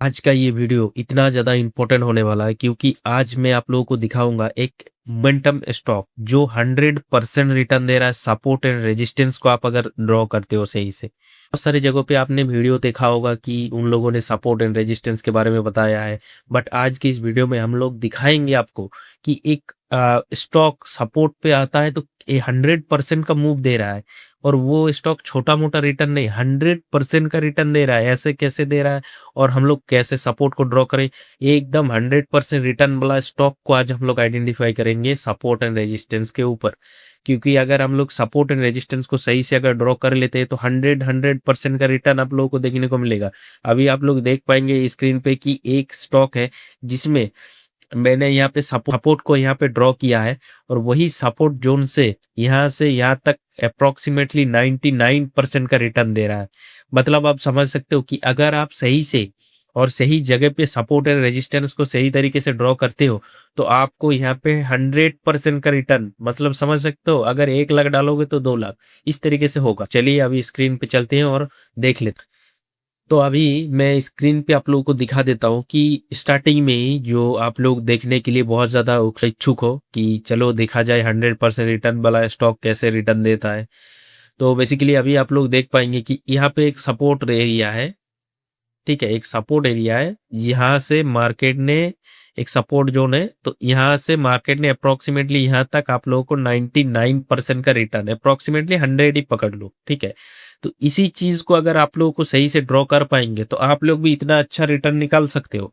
आज का ये वीडियो इतना ज़्यादा इम्पोर्टेंट होने वाला है क्योंकि आज मैं आप लोगों को दिखाऊंगा एक मोमेंटम स्टॉक जो 100% रिटर्न दे रहा है। सपोर्ट एंड रेजिस्टेंस को आप अगर ड्रॉ करते हो सही से, बहुत सारी जगहों पे आपने वीडियो देखा होगा कि उन लोगों ने सपोर्ट एंड रेजिस्टेंस के बारे में बताया है। बट आज की इस वीडियो में हम लोग दिखाएंगे आपको कि एक स्टॉक सपोर्ट पे आता है तो 100% का मूव दे रहा है, और वो स्टॉक छोटा मोटा रिटर्न नहीं, 100% का रिटर्न दे रहा है। ऐसे कैसे दे रहा है और हम लोग कैसे सपोर्ट को ड्रॉ करें, ये एकदम 100% रिटर्न वाला स्टॉक को आज हम लोग आइडेंटिफाई करेंगे सपोर्ट एंड रेजिस्टेंस के ऊपर। क्योंकि अगर हम लोग सपोर्ट एंड रेजिस्टेंस को सही से अगर ड्रॉ कर लेते हैं तो 100% का रिटर्न आप लोगों को देखने को मिलेगा। अभी आप लोग देख पाएंगे स्क्रीन पे कि एक स्टॉक है जिसमें मैंने यहाँ पे सपोर्ट को यहाँ पे ड्रॉ किया है, और वही सपोर्ट जोन से यहाँ तक अप्रोक्सीमेटली 99% का रिटर्न दे रहा है। मतलब आप समझ सकते हो कि अगर आप सही से और सही जगह पे सपोर्ट एंड रेजिस्टेंस को सही तरीके से ड्रॉ करते हो तो आपको यहाँ पे 100% का रिटर्न, मतलब समझ सकते हो, अगर 1 लाख डालोगे तो 2 लाख, इस तरीके से होगा। चलिए अभी स्क्रीन पे चलते हैं और देख लेते हैं। तो अभी मैं स्क्रीन पे आप लोगों को दिखा देता हूँ कि स्टार्टिंग में ही जो आप लोग देखने के लिए बहुत ज़्यादा इच्छुक हो कि चलो देखा जाए 100% रिटर्न वाला स्टॉक कैसे रिटर्न देता है। तो बेसिकली अभी आप लोग देख पाएंगे कि यहाँ पे एक सपोर्ट एरिया है, ठीक है, एक सपोर्ट एरिया है। यहाँ से मार्केट ने एक सपोर्ट जोन है, तो यहाँ से मार्केट ने अप्रोक्सीमेटली यहाँ तक आप लोगों को 99% का रिटर्न, अप्रोक्सीमेटली 100 ही पकड़ लो, ठीक है। तो इसी चीज को अगर आप लोगों को सही से ड्रॉ कर पाएंगे तो आप लोग भी इतना अच्छा रिटर्न निकाल सकते हो,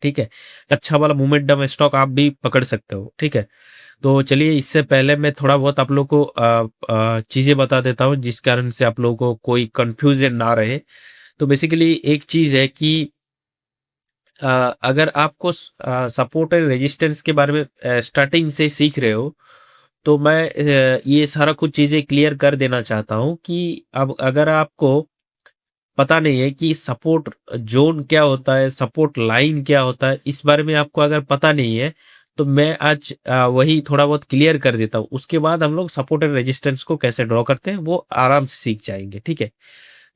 ठीक है। अच्छा वाला मोमेंटम स्टॉक आप भी पकड़ सकते हो, ठीक है। तो चलिए इससे पहले मैं थोड़ा बहुत आप लोग को चीजें बता देता हूँ जिस कारण से आप लोगों को कोई कंफ्यूजन ना रहे। तो बेसिकली एक चीज है कि अगर आपको सपोर्ट एंड रेजिस्टेंस के बारे में स्टार्टिंग से सीख रहे हो तो मैं ये सारा कुछ चीजें क्लियर कर देना चाहता हूँ कि अब अगर आपको पता नहीं है कि सपोर्ट जोन क्या होता है, सपोर्ट लाइन क्या होता है, इस बारे में आपको अगर पता नहीं है तो मैं आज वही थोड़ा बहुत क्लियर कर देता हूँ। उसके बाद हम लोग सपोर्ट एंड रेजिस्टेंस को कैसे ड्रॉ करते हैं वो आराम से सीख जाएंगे, ठीक है।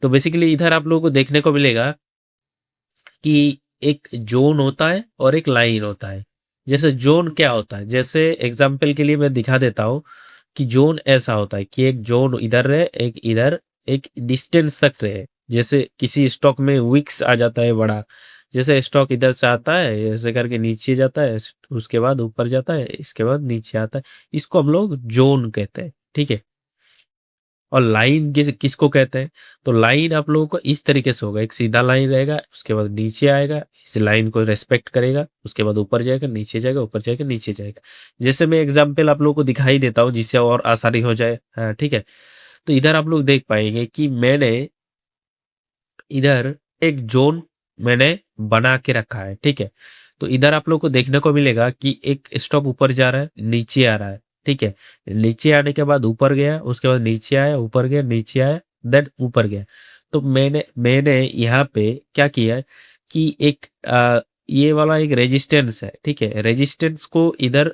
तो बेसिकली इधर आप लोगों को देखने को मिलेगा कि एक जोन होता है और एक लाइन होता है। जैसे जोन क्या होता है, जैसे एग्जांपल के लिए मैं दिखा देता हूँ कि जोन ऐसा होता है कि एक जोन इधर रहे, एक इधर, एक डिस्टेंस तक रहे। जैसे किसी स्टॉक में विक्स आ जाता है बड़ा, जैसे स्टॉक इधर से आता है ऐसे करके नीचे जाता है, उसके बाद ऊपर जाता है, इसके बाद नीचे आता है, इसको हम लोग जोन कहते हैं, ठीक है। और लाइन किसको कहते हैं, तो लाइन आप लोगों को इस तरीके से होगा, एक सीधा लाइन रहेगा, उसके बाद नीचे आएगा, इस लाइन को रेस्पेक्ट करेगा, उसके बाद ऊपर जाएगा, नीचे जाएगा, ऊपर जाएगा, नीचे जाएगा। जैसे मैं एग्जांपल आप लोगों को दिखाई देता हूँ जिससे और आसानी हो जाए, हाँ ठीक है। तो इधर आप लोग देख पाएंगे कि मैंने इधर एक जोन मैंने बना के रखा है, ठीक है। तो इधर आप लोग को देखने को मिलेगा कि एक स्टॉक ऊपर जा रहा है, नीचे आ रहा है, ठीक है। नीचे आने के बाद ऊपर गया, उसके बाद नीचे आया, ऊपर गया, नीचे आया, देन ऊपर गया। तो मैंने मैंने यहाँ पे क्या किया है कि एक ये वाला एक रेजिस्टेंस है, ठीक है। रेजिस्टेंस को इधर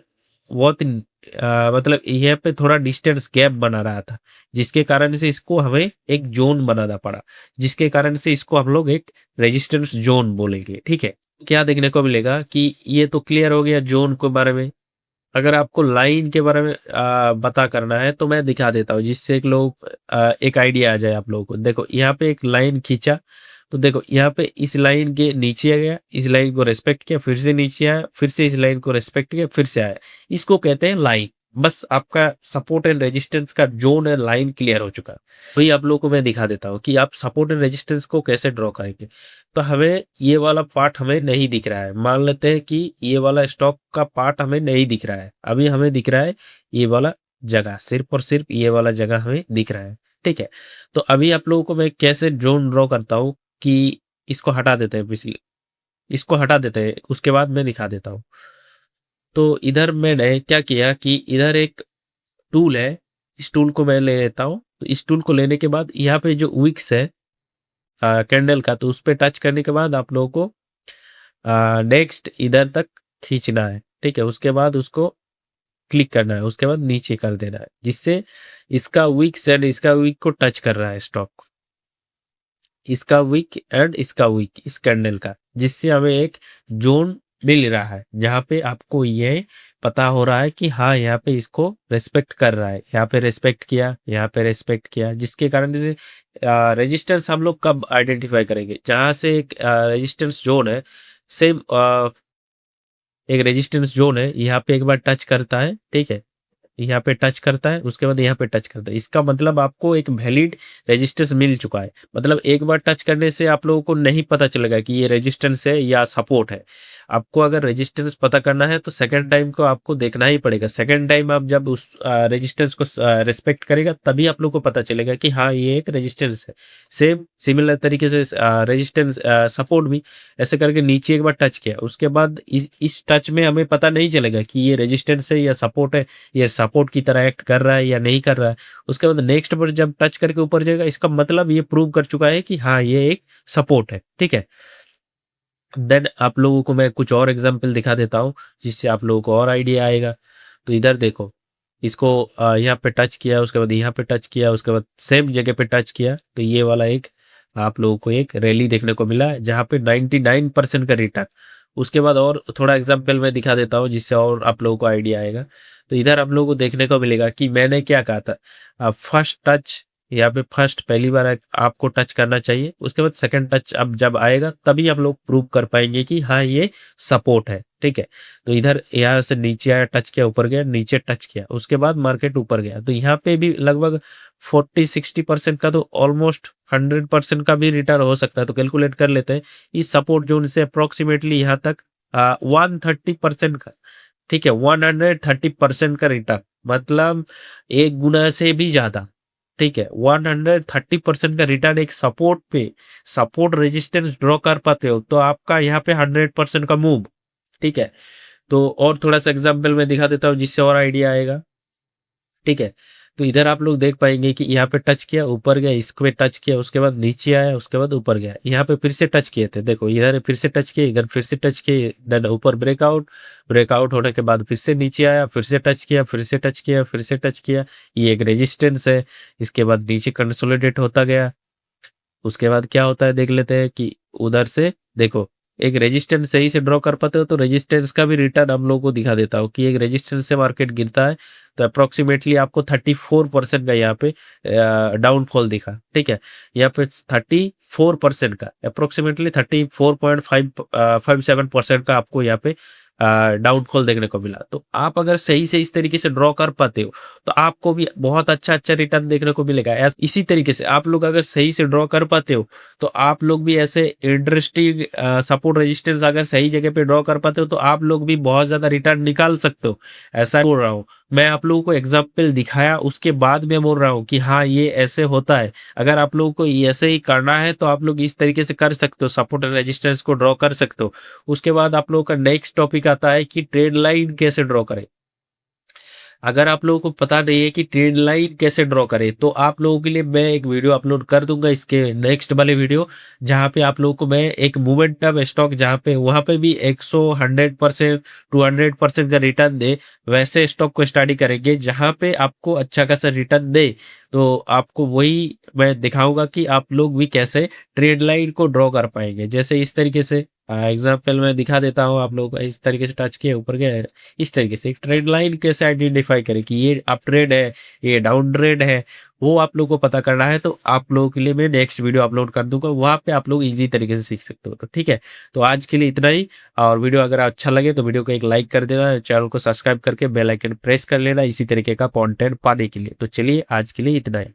बहुत मतलब यहाँ पे थोड़ा डिस्टेंस गैप बना रहा था, जिसके कारण से इसको हमें एक जोन बनाना पड़ा, जिसके कारण से इसको हम लोग एक रेजिस्टेंस जोन बोलेंगे, ठीक है। क्या देखने को मिलेगा कि ये तो क्लियर हो गया जोन के बारे में। अगर आपको लाइन के बारे में पता करना है तो मैं दिखा देता हूँ जिससे एक लोग एक आइडिया आ जाए आप लोगों को। देखो यहाँ पे एक लाइन खींचा, तो देखो यहाँ पे इस लाइन के नीचे आ गया, इस लाइन को रेस्पेक्ट किया, फिर से नीचे आया, फिर से इस लाइन को रेस्पेक्ट किया, फिर से आया, इसको कहते हैं लाइन। बस आपका सपोर्ट एंड रेजिस्टेंस का जोन एंड लाइन क्लियर हो चुका है। वही आप लोगों को मैं दिखा देता हूँ कि आप सपोर्ट एंड रेजिस्टेंस को कैसे ड्रॉ करेंगे। तो हमें ये वाला पार्ट हमें नहीं दिख रहा है, मान लेते हैं कि ये वाला स्टॉक का पार्ट हमें नहीं दिख रहा है, अभी हमें दिख रहा है ये वाला जगह, सिर्फ और सिर्फ ये वाला जगह हमें दिख रहा है, ठीक है। तो अभी आप लोगों को मैं कैसे जोन ड्रॉ करता हूँ कि इसको हटा देते हैं, पिछले इसको हटा देते हैं, उसके बाद मैं दिखा देता हूँ। तो इधर मैंने क्या किया कि इधर एक टूल है, इस टूल को मैं ले लेता हूँ। तो इस टूल को लेने के बाद यहाँ पे जो विक्स है कैंडल का, तो उस पे टच करने के बाद आप लोगों को नेक्स्ट इधर तक खींचना है, ठीक है। उसके बाद उसको क्लिक करना है, उसके बाद नीचे कर देना है, जिससे इसका वीक एंड इसका वीक को टच कर रहा है स्टॉक, इसका वीक एंड इसका वीक इस कैंडल का, जिससे हमें एक जोन मिल रहा है जहाँ पे आपको ये पता हो रहा है कि हाँ यहाँ पे इसको रेस्पेक्ट कर रहा है, यहाँ पे रेस्पेक्ट किया, यहाँ पे रेस्पेक्ट किया, जिसके कारण से रेजिस्टेंस हम लोग कब आइडेंटिफाई करेंगे, जहाँ से एक रेजिस्टेंस जोन है, सेम एक रेजिस्टेंस जोन है, यहाँ पे एक बार टच करता है, ठीक है, यहाँ पे टच करता है, उसके बाद यहाँ पे टच करता है, इसका मतलब आपको एक वैलिड रेजिस्टेंस मिल चुका है। मतलब एक बार टच करने से आप लोगों को नहीं पता चलेगा कि ये रेजिस्टेंस है या सपोर्ट है। आपको अगर रेजिस्टेंस पता करना है तो सेकंड टाइम को आपको देखना ही पड़ेगा। सेकंड टाइम आप जब उस रेजिस्टेंस को रिस्पेक्ट करेगा तभी आप लोग को पता चलेगा कि हाँ ये एक रेजिस्टेंस है। सेम सिमिलर तरीके से रेजिस्टेंस सपोर्ट भी ऐसे करके नीचे एक बार टच किया, उसके बाद इस टच में हमें पता नहीं चलेगा कि ये रेजिस्टेंस है या सपोर्ट है, ये सपोर्ट की तरह एक्ट कर रहा है या नहीं कर रहा है। उसके बाद नेक्स्ट पर जब टच करके ऊपर जाएगा, इसका मतलब ये प्रूव कर चुका है कि हाँ ये एक सपोर्ट है, ठीक है। देन आप लोगों को मैं कुछ और एग्जांपल दिखा देता हूँ जिससे आप लोगों को और आइडिया आएगा। तो इधर देखो, इसको यहाँ पे टच किया, उसके बाद यहाँ पे टच किया, उसके बाद सेम जगह पे टच किया, तो ये वाला एक आप लोगों को एक रैली देखने को मिला जहाँ पे 99% का रिटर्न। उसके बाद और थोड़ा एग्जाम्पल मैं दिखा देता हूँ जिससे और आप लोगों को आइडिया आएगा। तो इधर आप लोगों को देखने को मिलेगा कि मैंने क्या कहा था, फर्स्ट टच, यहाँ पे फर्स्ट पहली बार आपको टच करना चाहिए, उसके बाद सेकंड टच अब जब आएगा तभी हम लोग प्रूव कर पाएंगे कि हाँ ये सपोर्ट है, ठीक है। तो इधर यहाँ से नीचे आया, टच किया, ऊपर गया, नीचे टच किया, उसके बाद मार्केट ऊपर गया, तो यहाँ पे भी लगभग 40-60% का तो ऑलमोस्ट 100% का भी रिटर्न हो सकता है। तो कैलकुलेट कर लेते हैं, इस सपोर्ट जोन से अप्रोक्सीमेटली यहाँ तक 130% का, ठीक है, 130% का रिटर्न, मतलब एक गुना से भी ज्यादा, ठीक है। 130% का रिटर्न एक सपोर्ट पे, सपोर्ट रेजिस्टेंस ड्रॉ कर पाते हो तो आपका यहाँ पे 100% का मूव, ठीक है। तो और थोड़ा सा एग्जांपल मैं दिखा देता हूँ जिससे और आइडिया आएगा, ठीक है। तो इधर आप लोग देख पाएंगे कि यहाँ पे टच किया, ऊपर गया, इस पे टच किया, उसके बाद नीचे आया, उसके बाद ऊपर गया, यहाँ पे फिर से टच किए थे, देखो इधर फिर से टच किए, इधर फिर से टच किए, देन ऊपर ब्रेकआउट, ब्रेकआउट होने के बाद फिर से नीचे आया, फिर से टच किया, फिर से टच किया, फिर से टच किया, ये एक रेजिस्टेंस है। इसके बाद नीचे कंसोलिडेट होता गया, उसके बाद क्या होता है देख लेते हैं कि उधर से देखो एक रेजिस्टेंस सही से ड्रॉ कर पाते हो तो रेजिस्टेंस का भी रिटर्न हम लोगों को दिखा देता हूँ कि एक रेजिस्टेंस से मार्केट गिरता है तो अप्रोक्सीमेटली आपको 34% का यहाँ पे डाउनफॉल दिखा, ठीक है। यहाँ पे 34% का अप्रोक्सीमेटली 34.57% का आपको यहाँ पे डाउनफॉल देखने को मिला। तो आप अगर सही से इस तरीके से ड्रॉ कर पाते हो तो आपको भी बहुत अच्छा अच्छा रिटर्न देखने को मिलेगा। इसी तरीके से आप लोग अगर सही से ड्रॉ कर पाते हो तो आप लोग भी ऐसे इंटरेस्टिंग सपोर्ट रेजिस्टेंस अगर सही जगह पे ड्रॉ कर पाते हो तो आप लोग भी बहुत ज्यादा रिटर्न निकाल सकते हो। ऐसा बोल रहा हूँ मैं, आप लोगों को एग्जाम्पल दिखाया उसके बाद मैं बोल रहा हूँ कि हाँ ये ऐसे होता है। अगर आप लोगों को ऐसे ही करना है तो आप लोग इस तरीके से कर सकते हो, सपोर्ट एंड रेजिस्टेंस को ड्रॉ कर सकते हो। उसके बाद आप लोगों का नेक्स्ट टॉपिक आता है कि ट्रेड लाइन कैसे ड्रॉ करें। अगर आप लोगों को पता नहीं है कि ट्रेड लाइन कैसे ड्रॉ करें तो आप लोगों के लिए मैं एक वीडियो अपलोड कर दूंगा, इसके नेक्स्ट वाले वीडियो, जहां पे आप लोगों को मैं एक मोमेंटम स्टॉक जहां पे वहां पे भी 100% 200% का रिटर्न दे वैसे स्टॉक को स्टडी करेंगे जहां पे आपको अच्छा खासा रिटर्न दे। तो आपको वही मैं दिखाऊंगा कि आप लोग भी कैसे ट्रेड लाइन को ड्रॉ कर पाएंगे। जैसे इस तरीके से एग्जाम्पल मैं दिखा देता हूँ आप लोगों को, इस तरीके से टच किया, ऊपर गया, इस तरीके से एक ट्रेड लाइन कैसे आइडेंटिफाई करें कि ये अप ट्रेड है, ये डाउन ट्रेड है, वो आप लोग को पता करना है तो आप लोगों के लिए मैं नेक्स्ट वीडियो अपलोड कर दूंगा, वहां पे आप लोग इजी तरीके से सीख सकते हो। तो ठीक है, तो आज के लिए इतना ही। और वीडियो अगर अच्छा लगे तो वीडियो को एक लाइक कर देना, चैनल को सब्सक्राइब करके बेल आइकन प्रेस कर लेना इसी तरीके का कंटेंट पाने के लिए। तो चलिए आज के लिए इतना ही।